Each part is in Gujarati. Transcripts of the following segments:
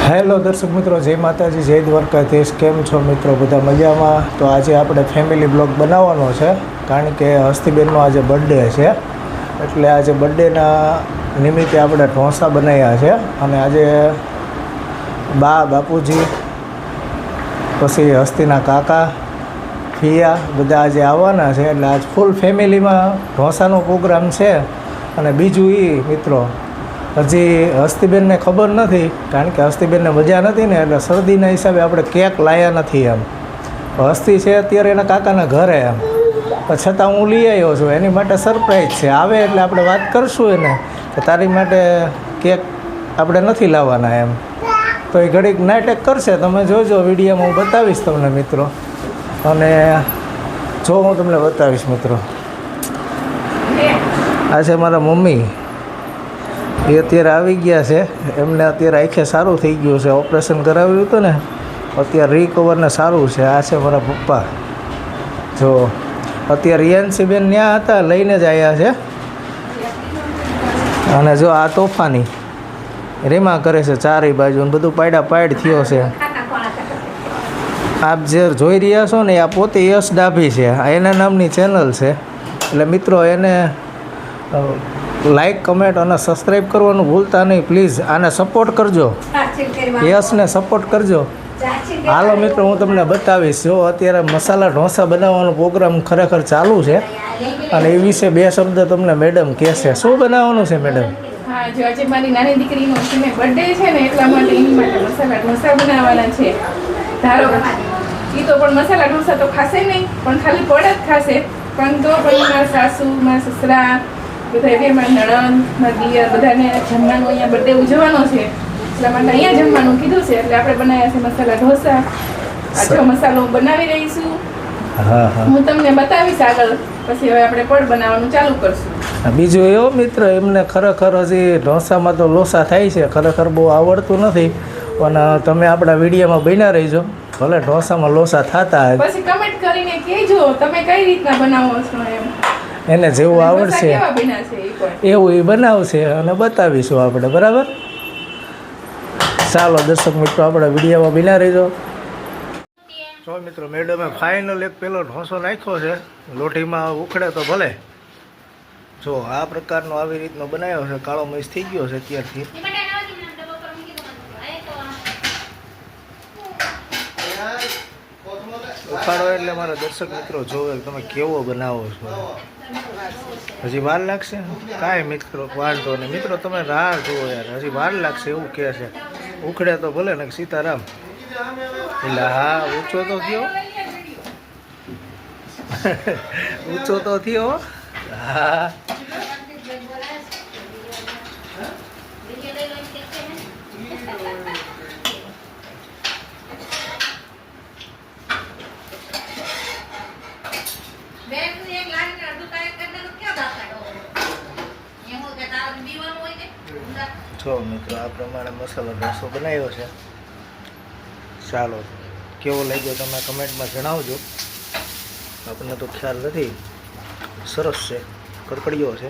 હેલો દર્શક મિત્રો, જય માતાજી, જય દ્વારકાધીશ. કેમ છો મિત્રો? બધા મજામાં? તો આજે આપણે ફેમિલી બ્લોગ બનાવવાનો છે, કારણ કે હસ્તીબેનનો આજે બર્થડે છે. એટલે આજે બર્થડેના નિમિત્તે આપણે ઢોસા બનાવ્યા છે. અને આજે બાપુજી, પછી હસ્તીના કાકા, ફિયા બધા આજે આવવાના છે. એટલે આજ ફૂલ ફેમિલીમાં ઢોસાનો પ્રોગ્રામ છે. અને બીજું એ મિત્રો, હજી હસ્તીબેનને ખબર નથી, કારણ કે હસ્તીબેનને મજા નથી ને, એટલે શરદીના હિસાબે આપણે કેક લાવ્યા નથી. એમ હસ્તી છે અત્યારે એના કાકાના ઘરે, એમ છતાં હું લઈ આવ્યો છું. એની માટે સરપ્રાઈઝ છે. આવે એટલે આપણે વાત કરશું એને કે તારી માટે કેક આપણે નથી લાવવાના એમ. તો એ ઘડીક નાટક કરશે, તમે જોજો વિડીયોમાં, હું બતાવીશ તમને મિત્રો. અને જો હું તમને બતાવીશ મિત્રો, આ છે મારા મમ્મી. એ અત્યારે આવી ગયા છે. એમને અત્યારે આંખે સારું થઈ ગયું છે, ઓપરેશન કરાવ્યું હતું ને, અત્યારે રિકવરને સારું છે. આ છે મારા પપ્પા. જો અત્યારે રિયાન્સીબેન ત્યાં હતા, લઈને જ આવ્યા છે. અને જો આ તોફાની રીમા કરે છે ચારેય બાજુ, બધું પાડ થયો છે. આપ જે જોઈ રહ્યા છો ને, આ પોતે યશ ડાભી છે. આ એના નામની ચેનલ છે. એટલે મિત્રો એને લાઈક, કમેન્ટ અને સબસ્ક્રાઈબ કરવાનું ભૂલતા નહીં પ્લીઝ. આને સપોર્ટ કરજો, યશને સપોર્ટ કરજો. હાલો મિત્રો, હું તમને બતાવીશ. જો અત્યારે મસાલા ઢોસા બનાવવાનો પ્રોગ્રામ ખરેખર ચાલુ છે, અને એ વિશે બે શબ્દ તમને મેડમ કહેશે. શું બનાવવાનું છે મેડમ? હા, જો આજે મારી નાની દીકરીનો બર્થડે છે ને, એટલા માટે એની માટે મસાલા ઢોસા બનાવવાના છે. ધારો એ તો પણ મસાલા ઢોસા તો ખાશે નહીં, પણ ખાલી પડ જ ખાશે. પણ તો પણ મારા સાસુ, મારા સસરા, બધા બે મારા નણંદ, મારા દિયર, બધાને જમવાનું અહીંયા બર્થડે ઉજવવાનો છે, એટલા માટે અહીંયા જમવાનું કીધું છે. એટલે આપણે બનાવ્યા છે મસાલા ઢોસા. આજો મસાલો બનાવી રહીશું. હું તમને બતાવીશ આગળ, પછી હવે આપણે પડ બનાવવાનું ચાલુ કરશું. બીજું એવો મિત્ર, એમને ખરેખર હજી ઢોસામાં તો લોસા થાય છે, ખરેખર બહુ આવડતું નથી. પણ તમે આપણા વિડીયોમાં બન્યા રહીજો, ભલે ઢોસામાં લોસા થતા હોય. પછી કમેન્ટ કરીને કહેજો તમે કઈ રીતના બનાવો છો એમ. એને જેવું આવડશે એવું એ બનાવશે અને બતાવીશું આપણે, બરાબર? ચાલો દર્શક મિત્રો, આપણા વિડીયોમાં બન્યા રહીજો. જો મિત્રો, મેડમે ફાઇનલ એક પેલો ઢોસો નાખ્યો છે. લોઢીમાં ઉખડે તો ભલે. જો આ પ્રકારનો આવી રીતનો બનાવ્યો છે. કાળો મિક્સ થઈ ગયો છે અત્યારથી. ઉખાડો એટલે મારા દર્શક મિત્રો જોવે તમે કેવો બનાવો છો. હજી વાર લાગશે? કાંઈ મિત્રો વાંધો નહીં. મિત્રો તમે રાહ જુઓ યાર, હજી વાર લાગશે એવું કહે છે. ઉખડે તો ભલે ને, સીતારામ. એટલે હા, ઊંચો તો થયો, ઊંચો તો થયો. હા જો મિત્રો, આ પ્રમાણે મસાલો ઢોસો બનાવ્યો છે. ચાલો, કેવો લાગ્યો તમે કમેન્ટમાં જણાવજો. આપણને તો ખ્યાલ નથી. સરસ છે, કડકડીયો છે.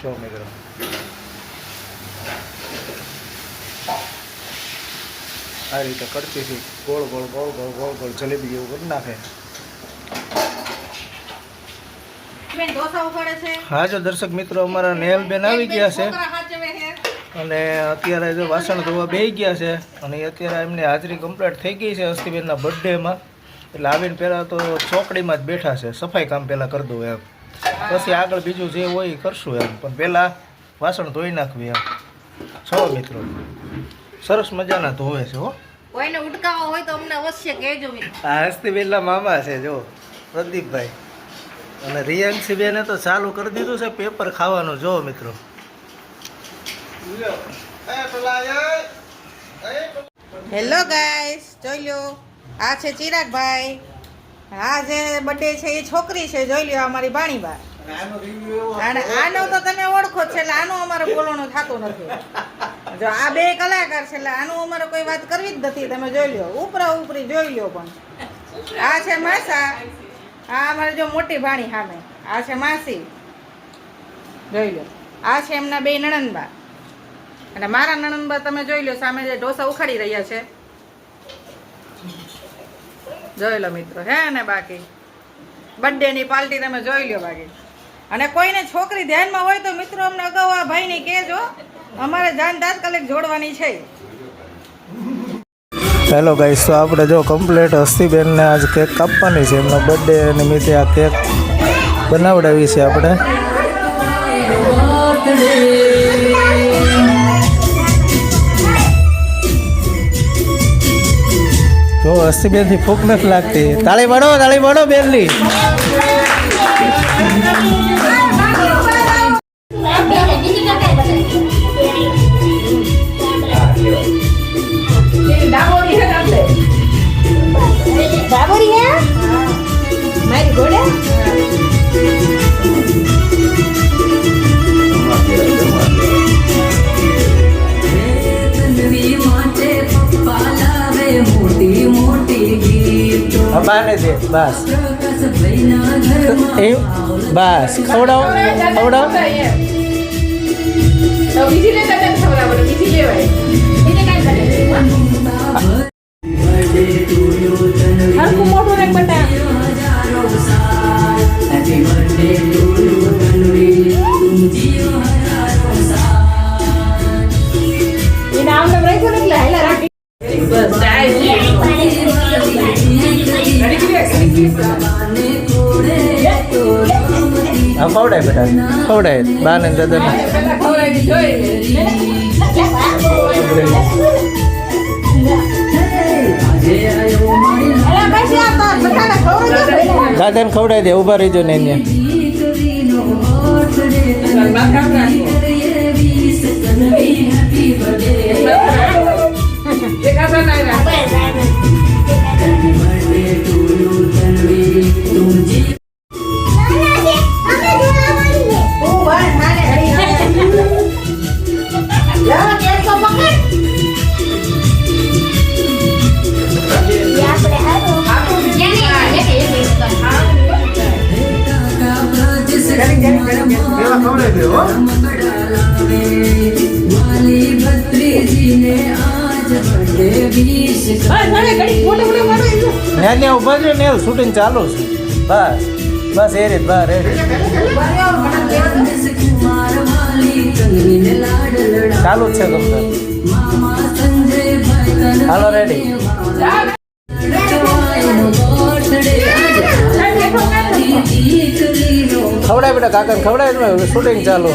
જો મિત્રો, આ રીતે કડકીથી ગોળ ગોળ ગોળ ગોળ ગોળ ગોળ જલેબી જેવું કરી નાખે. હા જો દર્શક મિત્રો, અમારા નેહલ બેન આવી ગયા છે, અને અત્યારે જો વાસણ ધોવા બેસી ગયા છે. અને અત્યારે એમની હાજરી કમ્પ્લીટ થઈ ગઈ છે હસ્તીબેનના બર્થડેમાં. એટલે આવીને પહેલાં તો ચોકડીમાં જ બેઠા છે. સફાઈ કામ પહેલાં કરી દઉં એમ, પછી આગળ બીજું જે હોય એ કરશું એમ. પણ પહેલાં વાસણ ધોઈ નાખવી એમ. છો મિત્રો, સરસ મજાના ધોવે છે હો. કોઈને ઉટકાવા હોય તો અમને અવશ્ય કહેજો. આ હસ્તીબેનના મામા છે જો, પ્રદીપભાઈ. અને રિયાન્સી બેને તો ચાલુ કરી દીધું છે પેપર ખાવાનું. જો મિત્રો, હેલો ગાઈસ, જોઈ લ્યો, આ છે ચિરાગભાઈ. આ જે બર્થડે છે એ છોકરી છે, જોઈ લ્યો, અમારી ભાણીબા. અને આનો તો તમે ઓળખો છો, એટલે આનું અમારે બોલવાનું થતું નથી. જો આ બે કલાકાર છે, એટલે આનું અમારે કોઈ વાત કરવી જ નથી. તમે જોઈ લ્યો, ઉપરી જોઈ લ્યો. પણ આ છે માસા, આ અમારે જો મોટી ભાણી સામે. આ છે માસી, જોઈ લો. આ છે એમના બે નણંદબા. અને મારા નણંદબા તમે જોઈ લો સામે જે ઢોસા ઉખાડી રહ્યા છે, જોઈ લો મિત્રો. હે ને બાકી બર્થડે ની પાર્ટી તમે જોઈ લો બાકી. અને કોઈને છોકરી ધ્યાનમાં હોય તો મિત્રો અમને અગાઉ આ ભાઈને કહેજો, અમારે જાન તાત્કાલિક જોડવાની છે. હેલો ગાઈસ, તો આપણે જો કમ્પ્લીટ હસ્તીબેનને આજ કેક કાપવાની છે. એમનો બર્થડે નિમિત્તે આ કેક બનાવડાવી છે આપણે. તો હસ્તીબેનથી ફૂંક નથી લાગતી. તાળી પાડો બેનની. બાબોરી હે મારી ઘોડે બાને દે બસ. બસ ખવડાવો. બીજી લેતા તને ખવડાવો, બીજી લેવાય. હરખું મોટું ને બટા. એના આમ તમે રાખ્યું ને એટલે હાલા રાખી. બસ હા ખવડાય બેટા, ખવડાય બાને દાદાને. પેલા ખવડાવી જોઈ. દાદાને ખવડાવી દે, ઊભા રહીજો ને અહીંયા. ને ઉભા છે ને શૂટિંગ ચાલુ છે. બસ બસ એ રીત બસ રેડી ચાલુ જ છે ગમતા. હાલો રેડી. ખવડાય બેટા, કાકાને ખવડાય, શૂટિંગ ચાલુ.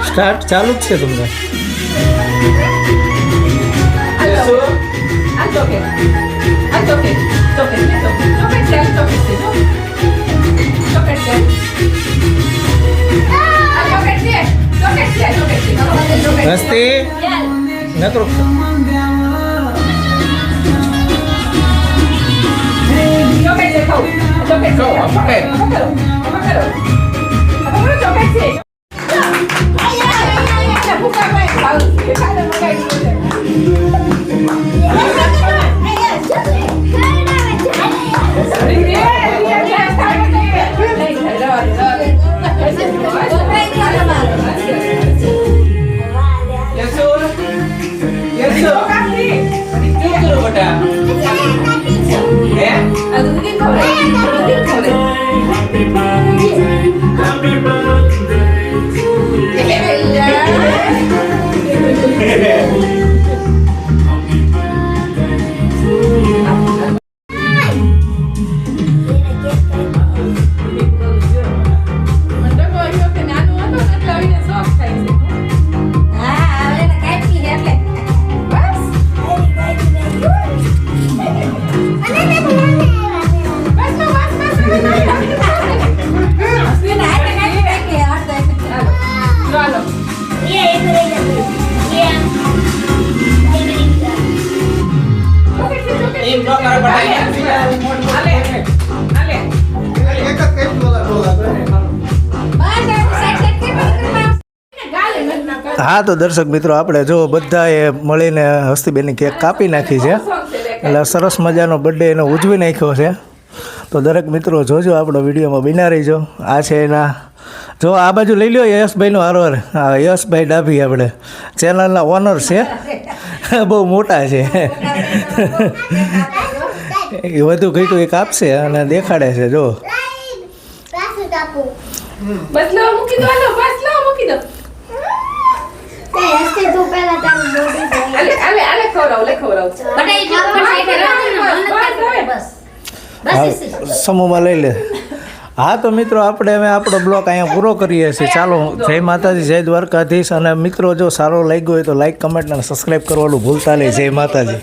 સ્ટાર્ટ ચાલુ જ છે તમને. હસ્તી નકરો Aduh, હાલે એક જ કઈ બોલા બસ આ સાઈડ સાઈડ કે ગાલે નથી નાખતા. હા તો દર્શક મિત્રો આપણે જો બધાએ મળીને હસ્તીબેનની કેક કાપી નાખી છે એટલે સરસ મજાનો બર્થડે એનો ઉજવી નાખ્યો છે. તો દરેક મિત્રો જોજો આપણો વિડીયોમાં બિના રહીજો. આ છે એના જો આ બાજુ લઈ લ્યો યશભાઈનો હારવાર. હા યશભાઈ ડાભી આપણે ચેનલના ઓનર છે બહુ મોટા છે એ વધુ ઘીટું એક આપશે અને દેખાડે છે જો પાછું કાપું બસ લો મૂકી દો હાલો બસ લો મૂકી દો તે હસ્તે તું પહેલા તારું બોડી ધોઈ હાલે હાલે હાલે ખવડાવ લે ખવડાવ બટા એ ઠીક પર સાઈડ રાખજો ને મન બસ હા, બસ સમૂહમાં લઈ લે. હા તો મિત્રો આપણે હવે આપણો બ્લોગ અહીંયા પૂરો કરીએ છીએ. ચાલો જય માતાજી, જય દ્વારકાધીશ. અને મિત્રો જો સારો લાગ્યો હોય તો લાઈક કમેન્ટ અને સબસ્ક્રાઈબ કરવાનું ભૂલતા નહીં. જય માતાજી.